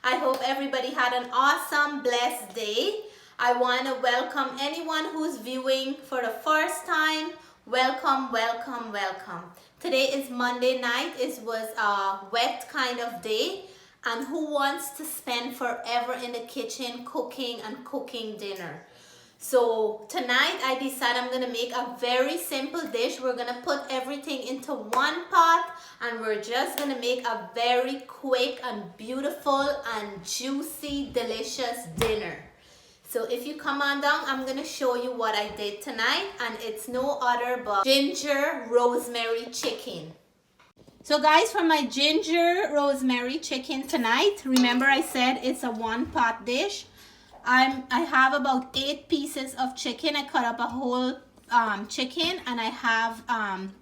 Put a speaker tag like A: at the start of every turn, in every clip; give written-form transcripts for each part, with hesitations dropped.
A: I hope everybody had an awesome, blessed day. I want to welcome anyone who's viewing for the first time. Welcome, welcome, welcome. Today is Monday night. It was a wet kind of day. And who wants to spend forever in the kitchen cooking and cooking dinner? So tonight I decided I'm gonna make a very simple dish. We're gonna put everything into one pot and we're just gonna make a very quick and beautiful and juicy, delicious dinner. So if you come on down, I'm gonna show you what I did tonight, and it's no other but ginger rosemary chicken. So guys, for my ginger rosemary chicken tonight, remember I said it's a one pot dish. I have about 8 pieces of chicken. I cut up a whole chicken, and I have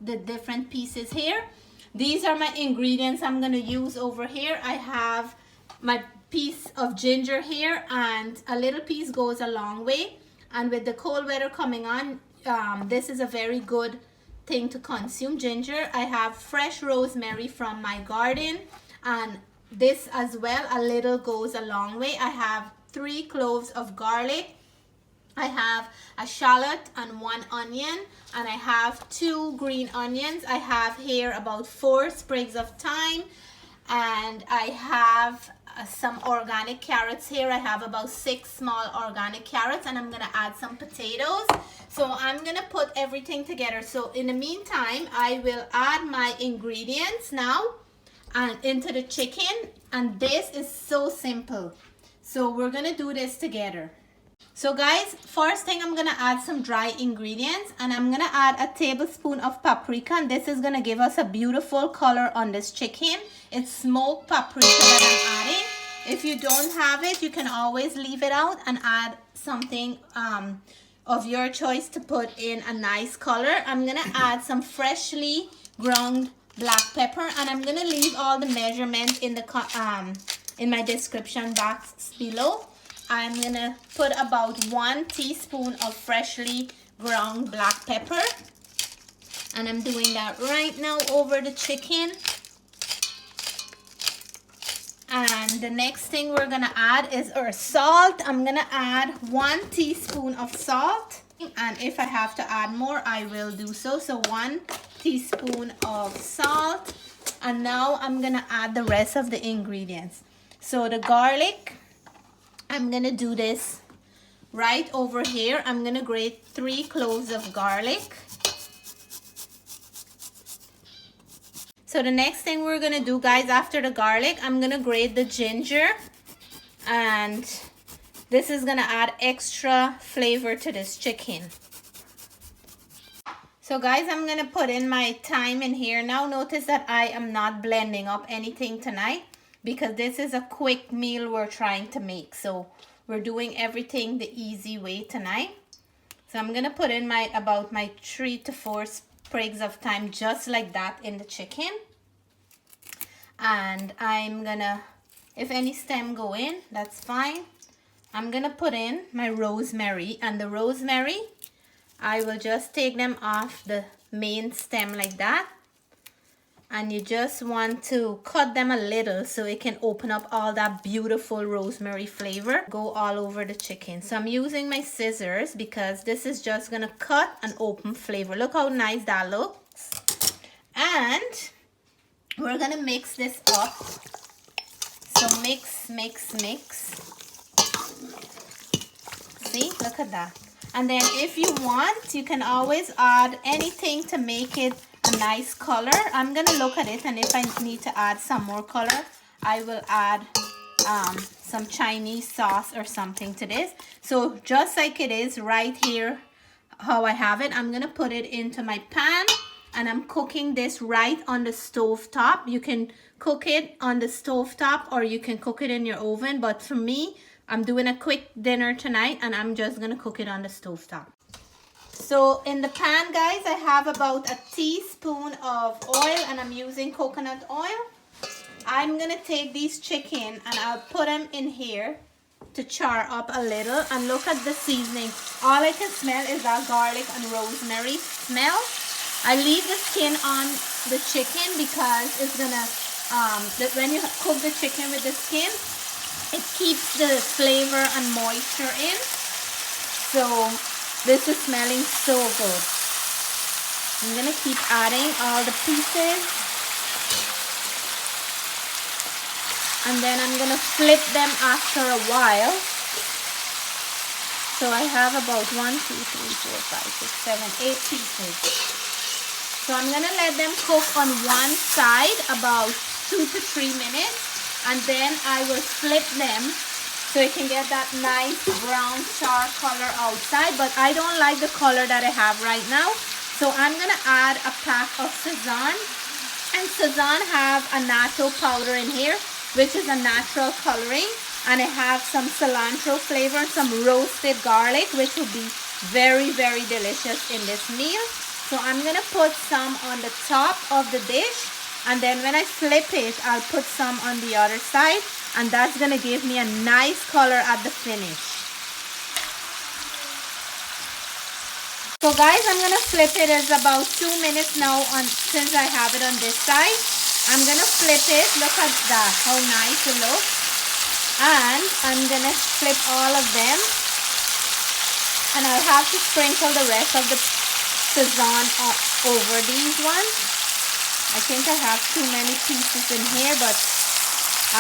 A: the different pieces here. These are my ingredients I'm going to use over here. I have my piece of ginger here, and a little piece goes a long way. And with the cold weather coming on, this is a very good thing to consume, ginger. I have fresh rosemary from my garden, and this as well, a little goes a long way. I have 3 cloves of garlic. I have a shallot and 1 onion, and I have 2 green onions. I have here about 4 sprigs of thyme, and I have some organic carrots here. I have about 6 small organic carrots, and I'm gonna add some potatoes. So I'm gonna put everything together. So in the meantime, I will add my ingredients now and into the chicken, and this is so simple. So we're gonna do this together. So guys, first thing, I'm gonna add some dry ingredients, and I'm gonna add a tablespoon of paprika, and this is gonna give us a beautiful color on this chicken. It's smoked paprika that I'm adding. If you don't have it, you can always leave it out and add something of your choice to put in a nice color. I'm gonna add some freshly ground black pepper, and I'm gonna leave all the measurements in my description box below. I'm gonna put about 1 teaspoon of freshly ground black pepper, and I'm doing that right now over the chicken. And the next thing we're gonna add is our salt. I'm gonna add 1 teaspoon of salt, and if I have to add more, I will do so. So 1 teaspoon of salt, and now I'm gonna add the rest of the ingredients. So the garlic, I'm gonna do this right over here. I'm gonna grate 3 cloves of garlic. So the next thing we're gonna do, guys, after the garlic, I'm gonna grate the ginger, and this is gonna add extra flavor to this chicken. So guys, I'm gonna put in my thyme in here. Now notice that I am not blending up anything tonight, because this is a quick meal we're trying to make. So we're doing everything the easy way tonight. So I'm gonna put in about my 3 to 4 sprigs of thyme, just like that, in the chicken. And I'm gonna, if any stem go in, that's fine. I'm gonna put in my rosemary, and the rosemary, I will just take them off the main stem like that. And you just want to cut them a little so it can open up all that beautiful rosemary flavor, go all over the chicken. So I'm using my scissors because this is just gonna cut and open flavor. Look how nice that looks. And we're gonna mix this up. So mix, mix, mix. See, look at that. And then if you want, you can always add anything to make it a nice color. I'm gonna look at it, and if I need to add some more color, I will add some Chinese sauce or something to this. So just like it is right here, how I have it, I'm gonna put it into my pan, and I'm cooking this right on the stove top. You can cook it on the stove top, or you can cook it in your oven, but for me, I'm doing a quick dinner tonight and I'm just gonna cook it on the stove top. So in the pan, guys, I have about a teaspoon of oil and I'm using coconut oil. I'm gonna take these chicken and I'll put them in here to char up a little, and look at the seasoning. All I can smell is that garlic and rosemary smell. I leave the skin on the chicken because it's gonna, when you cook the chicken with the skin, it keeps the flavor and moisture in. So this is smelling so good. I'm gonna keep adding all the pieces. And then I'm gonna flip them after a while. So I have about 1, 2, 3, 4, 5, 6, 7, 8 pieces. So I'm gonna let them cook on one side about 2 to 3 minutes. And then I will flip them so you can get that nice brown char color outside. But I don't like the color that I have right now. So I'm gonna add a pack of Sazon. And Sazon have a natto powder in here, which is a natural coloring, and I have some cilantro flavor and some roasted garlic, which will be very, very delicious in this meal. So I'm gonna put some on the top of the dish, and then when I flip it, I'll put some on the other side, and that's gonna give me a nice color at the finish. So guys, I'm gonna flip it. It's about 2 minutes now since I have it on this side. I'm gonna flip it. Look at that, how nice it looks. And I'm gonna flip all of them. And I'll have to sprinkle the rest of the Sazon over these ones. I think I have too many pieces in here, but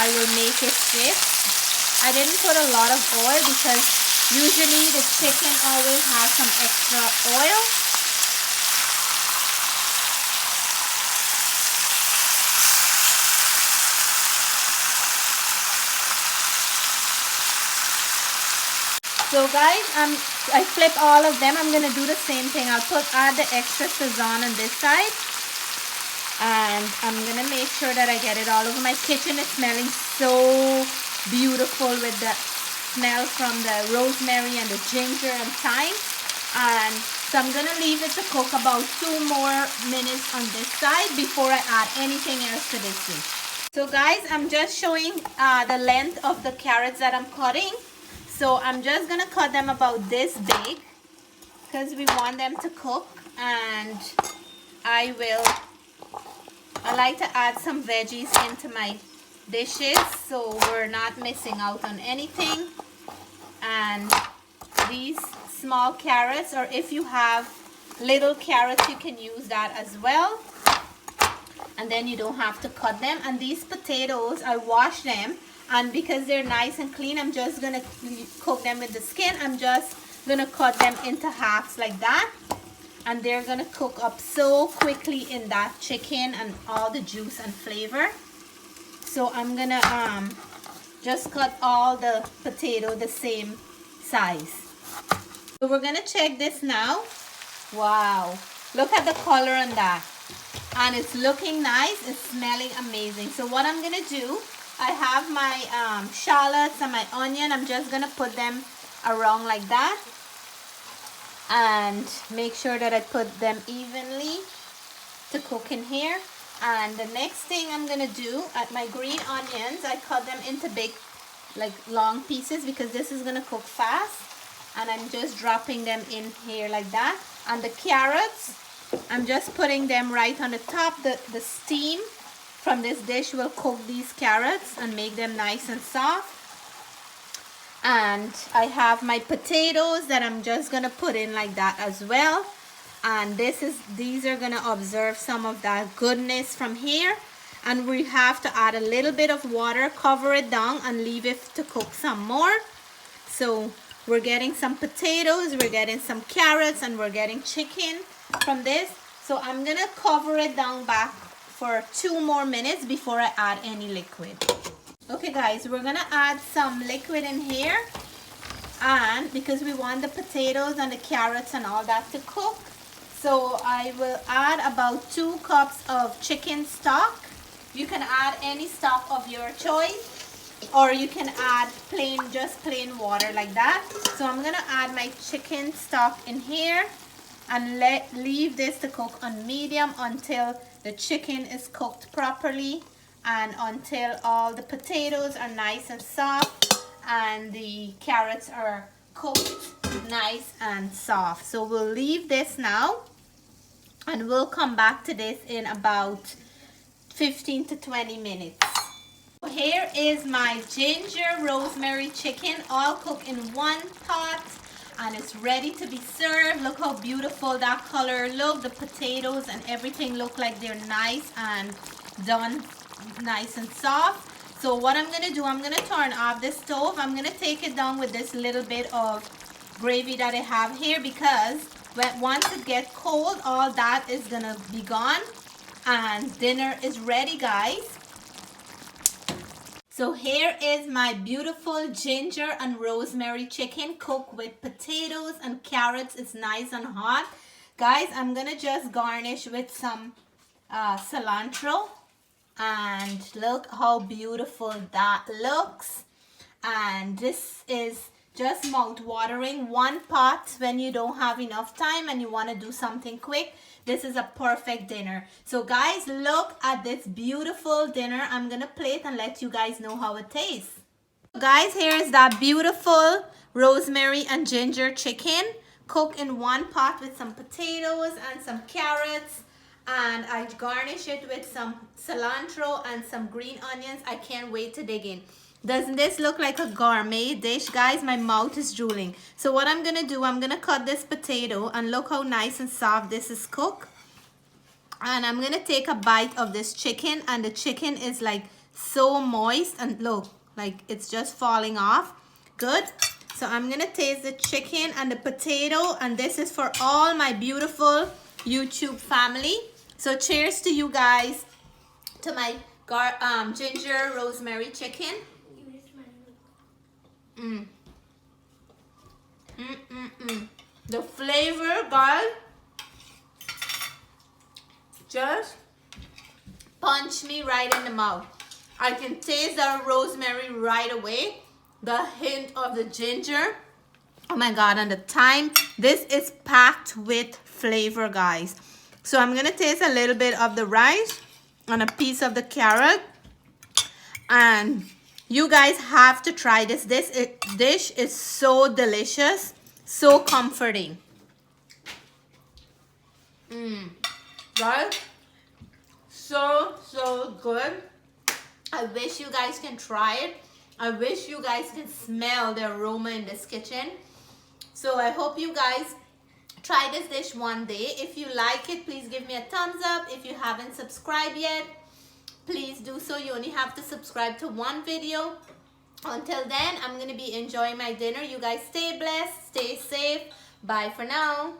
A: I will make it fit. I didn't put a lot of oil because usually the chicken always has some extra oil. So guys, I flip all of them. I'm gonna do the same thing. I'll add the extra Sazon on this side, and I'm gonna make sure that I get it all over. My kitchen is smelling so beautiful with the smell from the rosemary and the ginger and thyme. And so I'm gonna leave it to cook about 2 more minutes on this side before I add anything else to this dish. So guys, I'm just showing the length of the carrots that I'm cutting. So I'm just gonna cut them about this big because we want them to cook, and I like to add some veggies into my dishes so we're not missing out on anything. And these small carrots, or if you have little carrots, you can use that as well, and then you don't have to cut them. And these potatoes, I wash them, and because they're nice and clean, I'm just gonna cook them with the skin. I'm just gonna cut them into halves like that, and they're gonna cook up so quickly in that chicken and all the juice and flavor. So I'm gonna just cut all the potato the same size. So we're gonna check this now. Wow, look at the color on that, and it's looking nice. It's smelling amazing. So what I'm gonna do, I have my shallots and my onion. I'm just gonna put them around like that and make sure that I put them evenly to cook in here. And the next thing I'm gonna do, at my green onions, I cut them into big, like long pieces, because this is gonna cook fast. And I'm just dropping them in here like that. And the carrots, I'm just putting them right on the top. The steam from this dish will cook these carrots and make them nice and soft. And I have my potatoes that I'm just gonna put in like that as well. And these are gonna absorb some of that goodness from here. And we have to add a little bit of water, cover it down, and leave it to cook some more. So we're getting some potatoes, we're getting some carrots, and we're getting chicken from this. So I'm gonna cover it down back for 2 more minutes before I add any liquid. Okay guys, we're gonna add some liquid in here, and because we want the potatoes and the carrots and all that to cook. So I will add about 2 cups of chicken stock. You can add any stock of your choice. or you can add plain, just plain water like that. So I'm gonna add my chicken stock in here and leave this to cook on medium until the chicken is cooked properly and until all the potatoes are nice and soft and the carrots are cooked nice and soft. So we'll leave this now and we'll come back to this in about 15 to 20 minutes. Here is my ginger rosemary chicken, all cooked in one pot, and it's ready to be served. Look how beautiful that color look. The potatoes and everything look like they're nice and done nice and soft. So what I'm gonna do, I'm gonna turn off the stove. I'm gonna take it down with this little bit of gravy that I have here, because once it gets cold, all that is gonna be gone and dinner is ready, guys. So here is my beautiful ginger and rosemary chicken cooked with potatoes and carrots. It's nice and hot. Guys, I'm gonna just garnish with some cilantro, and look how beautiful that looks. And this is just mouth-watering. One pot when you don't have enough time and you want to do something quick. This is a perfect dinner. So guys, look at this beautiful dinner. I'm gonna plate and let you guys know how it tastes. Guys, here is that beautiful rosemary and ginger chicken cooked in one pot with some potatoes and some carrots, and I garnish it with some cilantro and some green onions. I can't wait to dig in. Doesn't this look like a gourmet dish, guys? My mouth is drooling. So what I'm gonna do, I'm gonna cut this potato, and look how nice and soft this is cooked. And I'm gonna take a bite of this chicken, and the chicken is like so moist, and look, like it's just falling off. Good. So I'm gonna taste the chicken and the potato, and this is for all my beautiful YouTube family. So cheers to you guys, to my ginger rosemary chicken. The flavor, guys, just punch me right in the mouth. I can taste the rosemary right away, the hint of the ginger, oh my god, and the thyme. This is packed with flavor, guys. So I'm gonna taste a little bit of the rice and a piece of the carrot, and you guys have to try this. This dish is so delicious, so comforting. Right? So good. I wish you guys can try it. I wish you guys can smell the aroma in this kitchen. So I hope you guys try this dish one day. If you like it, please give me a thumbs up. If you haven't subscribed yet, please do so. You only have to subscribe to one video. Until then, I'm going to be enjoying my dinner. You guys stay blessed, stay safe. Bye for now.